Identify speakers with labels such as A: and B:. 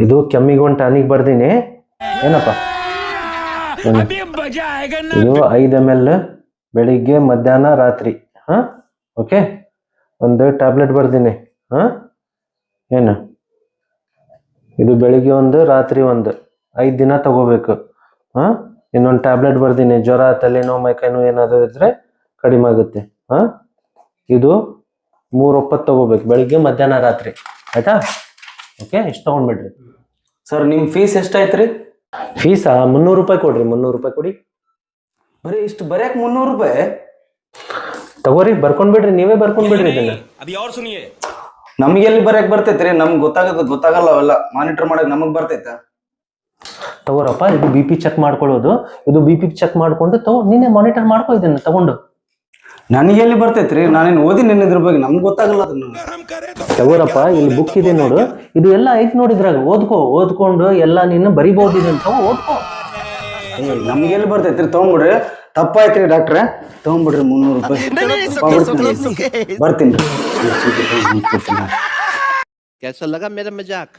A: ಇದು ಕೆಮ್ಮಿಗೆ ಒಂದು ಟಾನಿಕ್ ಬರ್ದೀನಿ. ಏನಪ್ಪ ಇದು 5 ml ಬೆಳಿಗ್ಗೆ ಮಧ್ಯಾಹ್ನ ರಾತ್ರಿ. ಓಕೆ, ಒಂದು ಟ್ಯಾಬ್ಲೆಟ್ ಬರ್ದೀನಿ. ಏನು ಇದು ಬೆಳಿಗ್ಗೆ ಒಂದು ರಾತ್ರಿ ಒಂದು 5 ದಿನ ತಗೋಬೇಕು. ಇನ್ನೊಂದು ಟ್ಯಾಬ್ಲೆಟ್ ಬರ್ದೀನಿ. ಜ್ವರ, ತಲೆನೋವು, ಮೈಕೈ ನೋವು ಏನಾದರೂ ಇದ್ರೆ ಕಡಿಮೆ ಆಗುತ್ತೆ. ಇದು 3 ಒಪ್ಪತ್ತು ತಗೋಬೇಕು, ಬೆಳಿಗ್ಗೆ ಮಧ್ಯಾಹ್ನ ರಾತ್ರಿ. ಆಯ್ತಾ? ಓಕೆ, ಇಷ್ಟು ತಗೊಂಡ್ಬಿಡ್ರಿ.
B: ಸರ್ ನಿಮ್ಮ ಫೀಸ್ ಎಷ್ಟಾಯ್ತು ರೀ?
A: ಫೀಸಾ 300 ರೂಪಾಯಿ ಕೊಡ್ರಿ. 300 ರೂಪಾಯಿ ಕೊಡಿ.
B: ಬರೀ ಇಷ್ಟು ಬರ್ಯಾಕ 300 ರೂಪಾಯಿ?
A: ತಗೋರಿ, ಬರ್ಕೊಂಡ್ಬಿಡ್ರಿ. ನೀವೇ ಬರ್ಕೊಂಡ್ಬಿಡ್ರಿ ಇದನ್ನ.
B: ನಮ್ಗೆ ಎಲ್ಲಿ ಬರ್ಯಾಕ ಬರ್ತೈತ್ರಿ? ನಮ್ಗೆ ಗೊತ್ತಾಗಲ್ಲ ಅವೆಲ್ಲ ಮಾನಿಟರ್ ಮಾಡಕ್. ನಮಗ್ ಬರ್ತೈತ?
A: ತಗೋರಪ್ಪ, ಇದು BP ಚೆಕ್ ಮಾಡ್ಕೊಳ್ಳೋದು. ಇದು BP ಚೆಕ್ ಮಾಡ್ಕೊಂಡು ನೀನೇ ಮಾನಿಟರ್ ಮಾಡ್ಕೊ ಇದನ್ನ ತಗೊಂಡು.
B: ನನಗೆ ಎಲ್ಲಿ ಬರ್ತೈತ್ರಿ? ನಾನೇನು ಓದಿ ಇದ್ರ ಬಗ್ಗೆ. ನಮ್ಗೆ ಗೊತ್ತಾಗಲ್ಲ ಅದನ್ನ.
A: ತಗೋರಪ್ಪ, ಇಲ್ಲಿ ಬುಕ್ ಇದೆ ನೋಡು. ಇದು ಎಲ್ಲ ಐತಿ ನೋಡಿದ್ರಾಗ. ಓದ್ಕೊಂಡು ಎಲ್ಲ ನೀನು ಬರಿಬಹುದು. ಇದನ್ನ ತಗೋ, ಓದ್ಕೋ.
B: ನಮ್ಗೆ ಎಲ್ಲಿ ಬರ್ತೈತ್ರಿ? ತಗೊಂಡ್ಬಿಡ್ರಿ. ತಪ್ಪಾಯ್ತ್ರಿ ಡಾಕ್ಟ್ರೆ, ತಗೊಂಡ್ಬಿಡ್ರಿ. 300 ರೂಪಾಯಿ ಬರ್ತೀನಿ.
C: कैसा लगा मेरा मजाक?